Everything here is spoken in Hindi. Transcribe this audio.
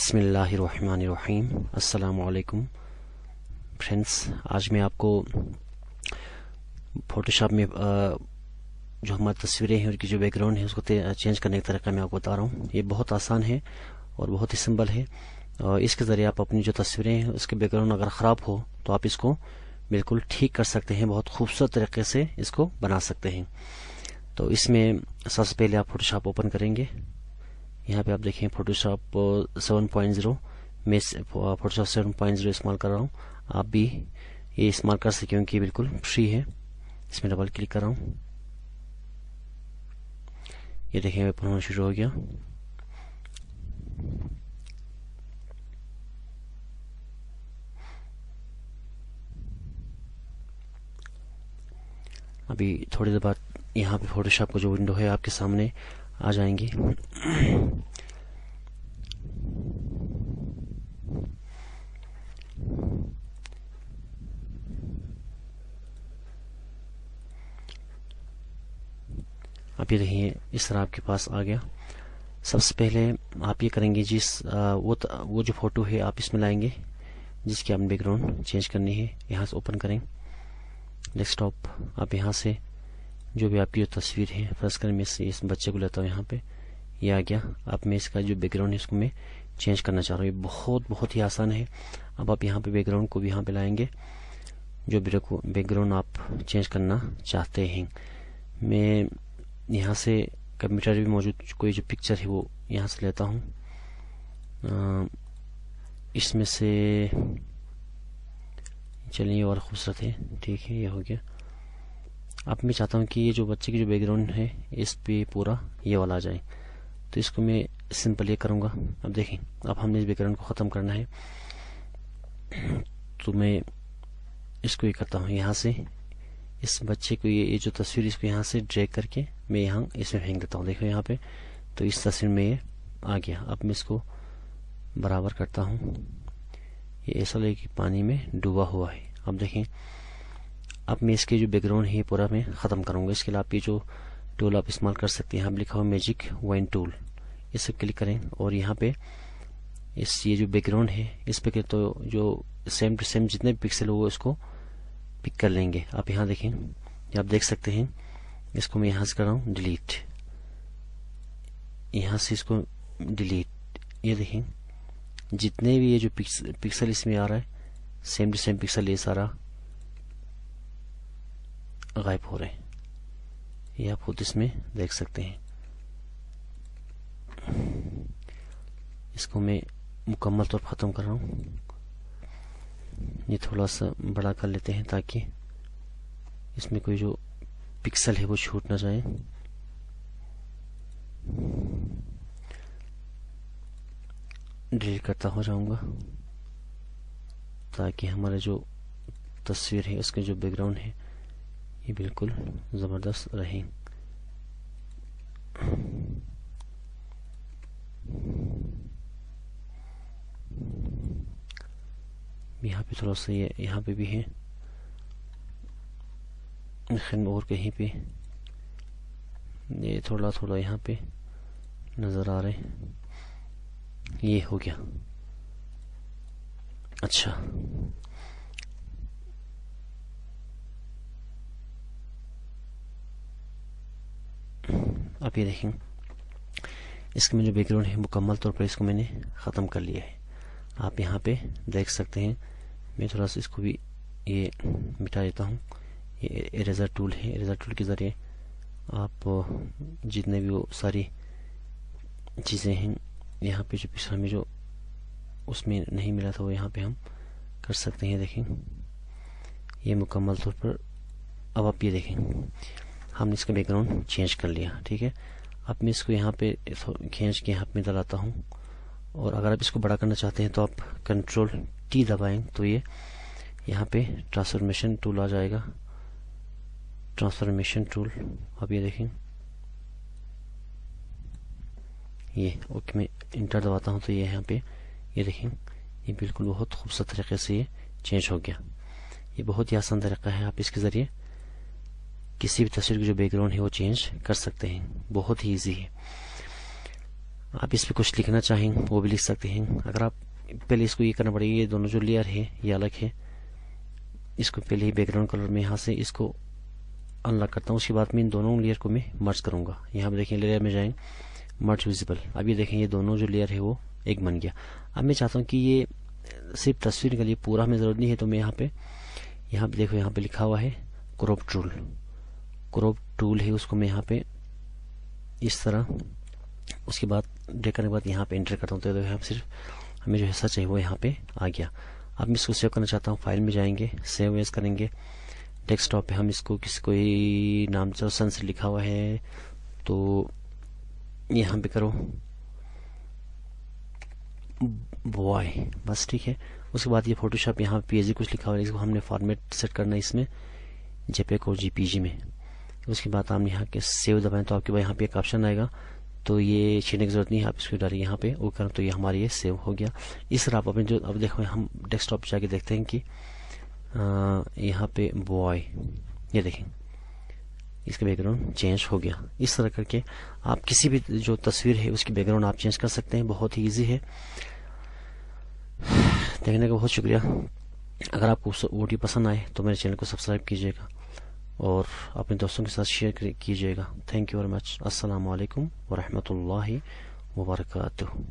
बिस्मिल्लाहिर्रहमानिर्रहीम। अस्सलामु अलैकुम फ्रेंड्स। आज मैं आपको फोटोशॉप में जो हमारी तस्वीरें हैं उनकी जो बैकग्राउंड है उसको चेंज करने का तरीका मैं आपको बता रहा हूँ। ये बहुत आसान है और बहुत ही सिंपल है। इसके ज़रिए आप अपनी जो तस्वीरें हैं उसके बैकग्राउंड अगर ख़राब हो तो आप इसको बिल्कुल ठीक कर सकते हैं, बहुत खूबसूरत तरीके से इसको बना सकते हैं। तो इसमें सबसे पहले आप फोटोशॉप ओपन करेंगे। यहाँ पे आप देखें फोटोशॉप 7.0 मैं फोटोशॉप 7.0 इस्तेमाल कर रहा हूँ। आप भी ये इस्तेमाल कर सकते क्योंकि ये बिल्कुल फ्री है। इसमें डबल क्लिक कर रहा हूँ। ये देखें ओपन होना शुरू हो गया। अभी थोड़ी देर बाद यहाँ पे फोटोशॉप का जो विंडो है आपके सामने आ जाएंगी। आप ये देखिए इस तरह आपके पास आ गया। सबसे पहले आप ये करेंगे वो जो फोटो है आप इसमें लाएंगे जिसकी आपने बैकग्राउंड चेंज करनी है। यहाँ से ओपन करें डेस्कटॉप। आप यहाँ से जो भी आपकी जो तस्वीर है, फर्स्ट करें मैं इस बच्चे को लेता हूँ। यहाँ पे ये आ गया। अब मैं इसका जो बैकग्राउंड है इसको मैं चेंज करना चाह रहा हूँ। ये बहुत ही आसान है। अब आप यहाँ पे बैकग्राउंड को भी यहाँ पे लाएंगे जो बैकग्राउंड आप चेंज करना चाहते हैं। मैं यहाँ से कंप्यूटर भी मौजूद कोई जो पिक्चर है वो यहाँ से लेता हूँ। इसमें से चलिए और खूबसूरत है, ठीक है, ये हो गया। अब मैं चाहता हूँ कि ये जो बच्चे की जो बैकग्राउंड है इस पे पूरा ये वाला आ जाए, तो इसको मैं सिंपल ये करूँगा। अब देखें, अब हमने इस बैकग्राउंड को ख़त्म करना है तो मैं इसको ये करता हूँ। यहाँ से इस बच्चे को ये जो तस्वीर इसको यहाँ से ड्रैग करके मैं यहाँ इसमें फेंक देता हूँ। देखो यहाँ पे, तो इस तस्वीर में ये आ गया। अब मैं इसको बराबर करता हूँ। ये ऐसा लगे कि पानी में डूबा हुआ है। अब देखें, अब मैं इसके जो बैकग्राउंड है पूरा मैं ख़त्म करूँगा। इसके लिए आप ये जो टूल आप इस्तेमाल कर सकते हैं, यहाँ लिखा हुआ मैजिक वाइन टूल, इस पर क्लिक करें और यहाँ पे ये जो बैकग्राउंड है इस पे तो जो सेम टू सेम जितने भी पिक्सल हो वो इसको पिक कर लेंगे। आप यहाँ देखें, आप देख सकते हैं। इसको मैं यहाँ से कर रहा हूँ डिलीट, यहाँ से इसको डिलीट। ये देखें जितने भी ये जो पिक्सल इसमें आ रहा है सेम टू सेम पिक्सल ये सारा गायब हो रहे हैं। ये आप खुद इसमें देख सकते हैं। इसको मैं मुकम्मल तौर पर ख़त्म कर रहा हूँ। ये थोड़ा सा बड़ा कर लेते हैं ताकि इसमें कोई जो पिक्सल है वो छूट ना जाए। डिलीट करता हो जाऊंगा ताकि हमारा जो तस्वीर है उसके जो बैकग्राउंड है ये बिल्कुल ज़बरदस्त रहे। यहाँ पे थोड़ा सा ये यहाँ पे भी है, और कहीं पे ये थोड़ा थोड़ा यहाँ पे नज़र आ रहे हैं। ये हो गया। अच्छा, आप ये देखें इसके में जो बैकग्राउंड है मुकम्मल तौर पर इसको मैंने ख़त्म कर लिया है। आप यहाँ पे देख सकते हैं। मैं थोड़ा सा इसको भी ये मिटा देता हूँ। ये इरेजर टूल है, इरेजर टूल के ज़रिए आप जितने भी वो सारी चीज़ें हैं यहाँ पे जो पिछले में जो उसमें नहीं मिला था वो यहाँ पे हम कर सकते हैं। देखें ये मुकम्मल तौर पर। अब आप ये देखें हमने इसका बैकग्राउंड चेंज कर लिया, ठीक है। अब मैं इसको यहाँ पे खींच के यहाँ पे डालाता हूँ और अगर आप इसको बड़ा करना चाहते हैं तो आप कंट्रोल टी दबाएं तो ये यहाँ पे ट्रांसफॉर्मेशन टूल आ जाएगा। ट्रांसफॉर्मेशन टूल अब ये देखें, ये ओके मैं इंटर दबाता हूँ तो ये यहाँ पे ये देखें ये बिल्कुल बहुत खूबसूरत तरीके से ये चेंज हो गया। ये बहुत ही आसान तरीका है। आप इसके ज़रिए किसी भी तस्वीर की जो बैकग्राउंड है वो चेंज कर सकते हैं। बहुत ही ईजी है। आप इस पर कुछ लिखना चाहें वो भी लिख सकते हैं। अगर आप पहले इसको ये करना पड़ेगा, ये दोनों जो लेयर है ये अलग है, इसको पहले ही बैकग्राउंड कलर में यहाँ से इसको अनलॉक करता हूँ, उसके बाद में इन दोनों लेयर को मैं मर्ज करूंगा। यहाँ पे देखें लेयर में जाएं, मर्ज विजिबल, अब ये देखें ये दोनों जो लेयर है वो एक बन गया। अब मैं चाहता हूँ कि ये सिर्फ तस्वीर के लिए, पूरा हमें जरूरत नहीं है, तो मैं यहाँ पे देखो यहाँ पे लिखा हुआ है क्रॉप टूल, क्रॉप टूल है, उसको मैं यहाँ पे इस तरह, उसके बाद ड्रैग करने के बाद यहाँ पे एंटर करता हूँ, तो यहाँ सिर्फ हमें जो हिस्सा चाहिए वो यहाँ पे आ गया। अब मैं इसको सेव करना चाहता हूँ, फाइल में जाएंगे, सेव एज करेंगे, डेस्कटॉप पे हम इसको किसी कोई नाम से सनसेट लिखा हुआ है तो यहाँ पे करो बॉय, बस ठीक है। उसके बाद ये फोटोशॉप यहाँ पीएसजी कुछ लिखा हुआ है, इसको हमने फॉर्मेट सेट करना है इसमें जेपेग और जेपीजी में। उसके बाद हम यहाँ के सेव दबाएं तो आपके पास यहाँ पे एक ऑप्शन आएगा, तो ये छीनने की जरूरत नहीं है, आप इसको डालिए यहाँ पे वो करें तो ये हमारे ये सेव हो गया। इस तरह आप अपने जो, अब देखो हम डेस्कटॉप जाके देखते हैं कि यहाँ पे बॉय, ये देखें इसका बैकग्राउंड चेंज हो गया। इस तरह करके आप किसी भी जो तस्वीर है उसकी बैकग्राउंड आप चेंज कर सकते हैं, बहुत ही इजी है। देखने का बहुत शुक्रिया। अगर आपको वीडियो पसंद आए तो मेरे चैनल को सब्सक्राइब कीजिएगा और अपने दोस्तों के साथ शेयर कीजिएगा। Thank you very much. अस्सलाम वालेकुम व रहमतुल्लाहि व बरकातुहू।